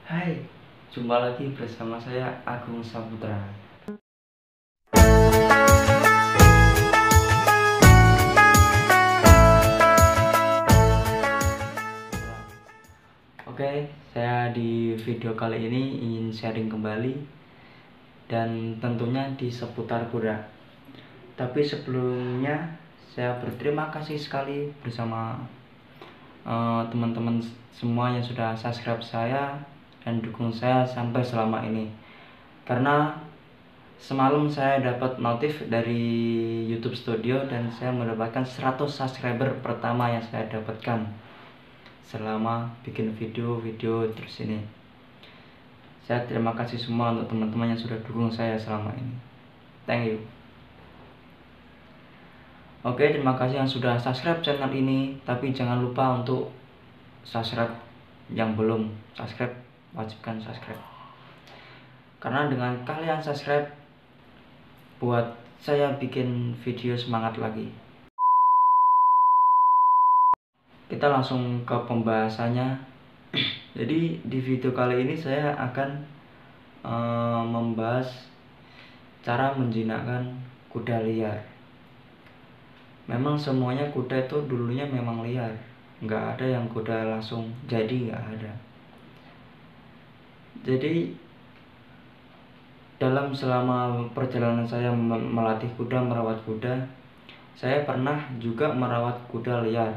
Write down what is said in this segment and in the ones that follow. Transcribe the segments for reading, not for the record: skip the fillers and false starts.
Hai, jumpa lagi bersama saya Agung Saputra. Oke, saya di video kali ini ingin sharing kembali dan tentunya di seputar kuda. Tapi sebelumnya saya berterima kasih sekali bersama teman-teman semua yang sudah subscribe saya dan dukung saya sampai selama ini. Karena semalam saya dapat notif dari YouTube Studio dan saya mendapatkan 100 subscriber pertama yang saya dapatkan selama bikin video terus ini. Saya terima kasih semua untuk teman-teman yang sudah dukung saya selama ini. Thank you. Oke, terima kasih yang sudah subscribe channel ini, tapi jangan lupa untuk subscribe. Yang belum subscribe, wajibkan subscribe. Karena dengan kalian subscribe, buat saya bikin video semangat lagi. Kita langsung ke pembahasannya. Jadi di video kali ini saya akan membahas cara menjinakkan kuda liar. Memang semuanya kuda itu dulunya memang liar, nggak ada yang kuda langsung jadi, nggak ada. Jadi selama perjalanan saya melatih kuda, merawat kuda, saya pernah juga merawat kuda liar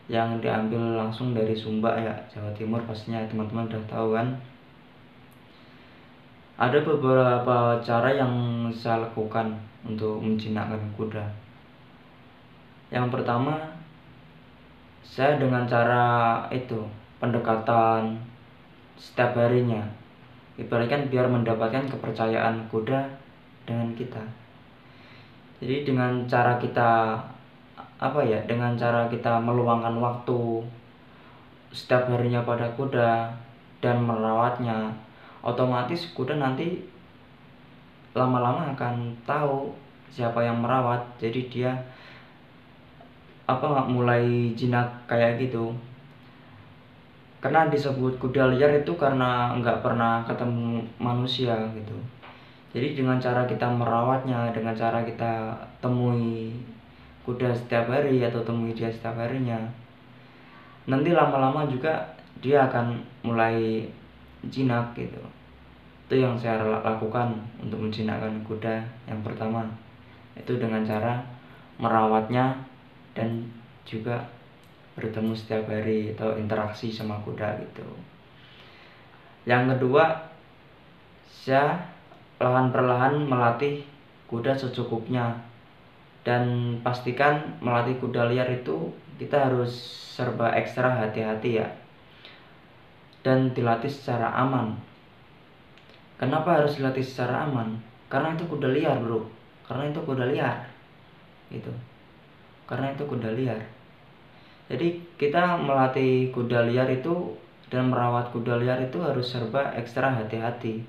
yang diambil langsung dari Sumba ya, Jawa Timur, pastinya teman-teman udah tahu kan. Ada beberapa cara yang saya lakukan untuk menjinakkan kuda. Yang pertama, saya dengan cara itu pendekatan setiap harinya, ibaratkan biar mendapatkan kepercayaan kuda dengan kita. Jadi dengan cara kita dengan cara kita meluangkan waktu setiap harinya pada kuda dan merawatnya, otomatis kuda nanti lama-lama akan tahu siapa yang merawat. Jadi dia mulai jinak kayak gitu. Karena disebut kuda liar itu karena nggak pernah ketemu manusia gitu. Jadi dengan cara kita merawatnya, dengan cara kita temui kuda setiap hari atau temui dia setiap harinya, nanti lama-lama juga dia akan mulai jinak gitu. Itu yang saya lakukan untuk menjinakkan kuda. Yang pertama itu dengan cara merawatnya dan juga bertemu setiap hari atau interaksi sama kuda gitu. Yang kedua, saya perlahan melatih kuda secukupnya. Dan pastikan melatih kuda liar itu kita harus serba ekstra hati-hati ya. Dan dilatih secara aman. Kenapa harus dilatih secara aman? Karena itu kuda liar, bro. Karena itu kuda liar. Gitu. Karena itu kuda liar. Jadi kita melatih kuda liar itu dan merawat kuda liar itu harus serba ekstra hati-hati.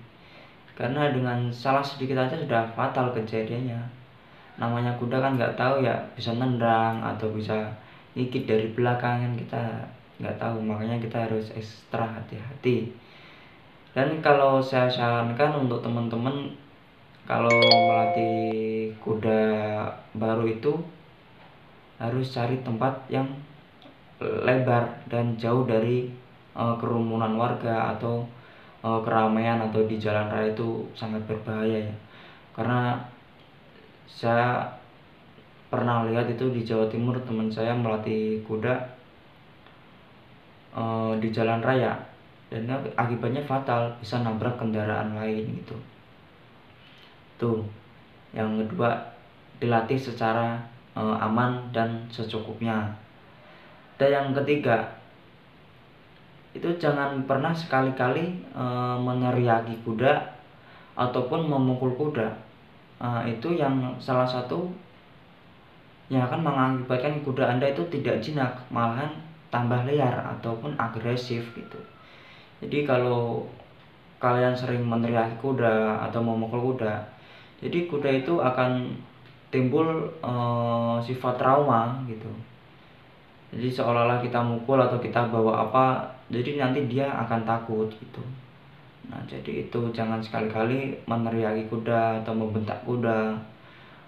Karena dengan salah sedikit aja sudah fatal kejadiannya. Namanya kuda kan nggak tahu ya, bisa nendang atau bisa gigit dari belakang, kan kita nggak tahu. Makanya kita harus ekstra hati-hati. Dan kalau saya sarankan untuk teman-teman, kalau melatih kuda baru itu harus cari tempat yang lebar dan jauh dari kerumunan warga atau keramaian atau di jalan raya. Itu sangat berbahaya ya. Karena saya pernah lihat itu di Jawa Timur, teman saya melatih kuda di jalan raya dan akibatnya fatal, bisa nabrak kendaraan lain gitu. Tuh, yang kedua, dilatih secara aman dan secukupnya. Dan yang ketiga, itu jangan pernah sekali-kali meneriaki kuda ataupun memukul kuda. Itu yang salah satu yang akan mengakibatkan kuda Anda itu tidak jinak, malahan tambah liar ataupun agresif gitu. Jadi kalau kalian sering meneriaki kuda atau memukul kuda, jadi kuda itu akan timbul sifat trauma gitu. Jadi seolah-olah kita mukul atau kita bawa apa, jadi nanti dia akan takut gitu. Nah, jadi itu jangan sekali-kali meneriaki kuda atau membentak kuda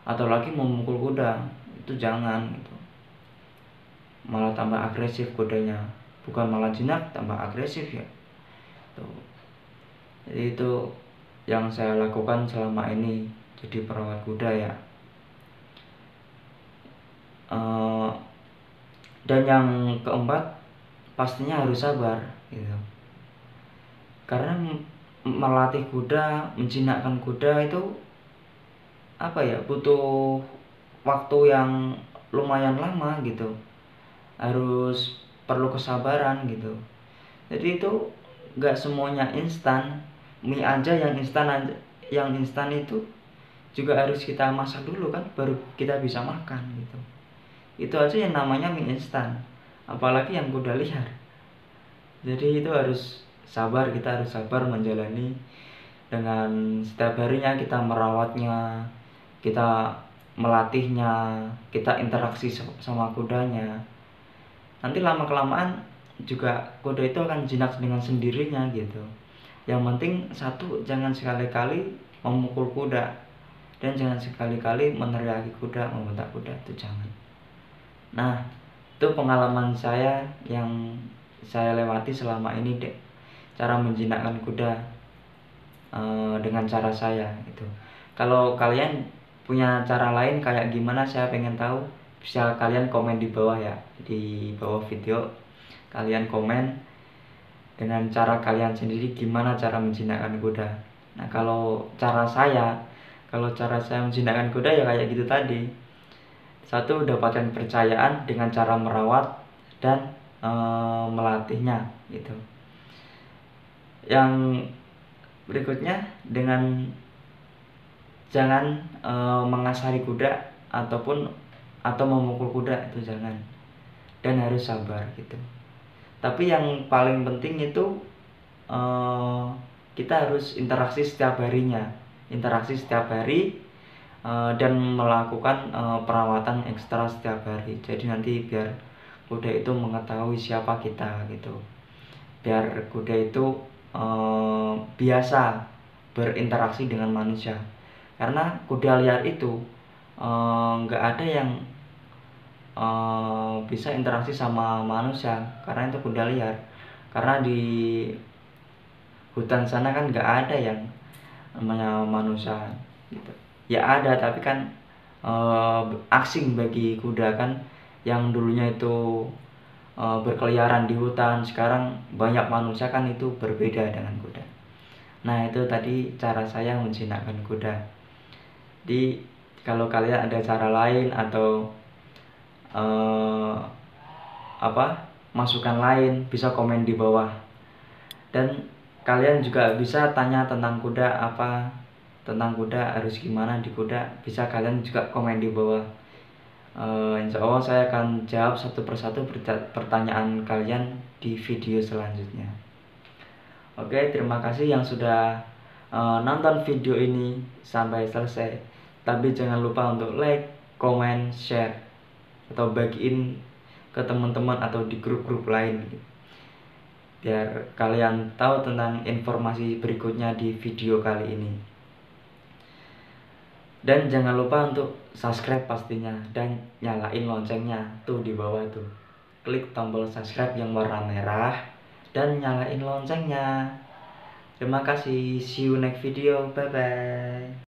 atau lagi memukul kuda, itu jangan gitu. Malah tambah agresif kudanya, bukan malah jinak, tambah agresif ya. Tuh. Jadi itu yang saya lakukan selama ini jadi perawat kuda ya. Dan yang keempat, pastinya harus sabar gitu. Karena melatih kuda, menjinakkan kuda itu apa ya, butuh waktu yang lumayan lama gitu. Harus perlu kesabaran gitu. Jadi itu gak semuanya instan. Mie aja yang instan itu juga harus kita masak dulu kan, baru kita bisa makan gitu. Itu aja yang namanya mie instan, apalagi yang kuda liar. Jadi itu harus sabar, kita harus sabar menjalani dengan setiap harinya kita merawatnya, kita melatihnya, kita interaksi sama kudanya. Nanti lama kelamaan juga kuda itu akan jinak dengan sendirinya gitu. Yang penting satu, jangan sekali-kali memukul kuda, dan jangan sekali-kali meneriaki kuda, membentak kuda, itu jangan. Nah, itu pengalaman saya yang saya lewati selama ini deh, cara menjinakkan kuda dengan cara saya itu. Kalau kalian punya cara lain kayak gimana, saya pengen tahu. Bisa kalian komen di bawah ya, di bawah video kalian komen dengan cara kalian sendiri gimana cara menjinakkan kuda. Nah, kalau cara saya menjinakkan kuda ya kayak gitu tadi. Satu, dapatkan kepercayaan dengan cara merawat dan melatihnya gitu. Yang berikutnya, dengan jangan mengasari kuda atau memukul kuda, itu jangan, dan harus sabar gitu. Tapi yang paling penting itu kita harus interaksi setiap harinya, dan melakukan perawatan ekstra setiap hari. Jadi nanti biar kuda itu mengetahui siapa kita gitu, biar kuda itu biasa berinteraksi dengan manusia. Karena kuda liar itu nggak ada yang bisa interaksi sama manusia, karena itu kuda liar. Karena di hutan sana kan nggak ada yang namanya manusia gitu. Ya ada, tapi kan asing bagi kuda kan, yang dulunya itu berkeliaran di hutan, sekarang banyak manusia kan, itu berbeda dengan kuda. Nah, itu tadi cara saya menjinakkan kuda. Jadi kalau kalian ada cara lain atau masukan lain, bisa komen di bawah. Dan kalian juga bisa tanya tentang kuda, tentang kuda harus gimana di kuda, bisa kalian juga komen di bawah. Insya Allah saya akan jawab satu persatu pertanyaan kalian di video selanjutnya. Oke, terima kasih yang sudah nonton video ini sampai selesai. Tapi jangan lupa untuk like, comment, share, atau bagiin ke teman-teman atau di grup-grup lain, biar kalian tahu tentang informasi berikutnya di video kali ini. Dan jangan lupa untuk subscribe pastinya, dan nyalain loncengnya tuh di bawah tuh. Klik tombol subscribe yang warna merah dan nyalain loncengnya. Terima kasih, see you next video, bye bye.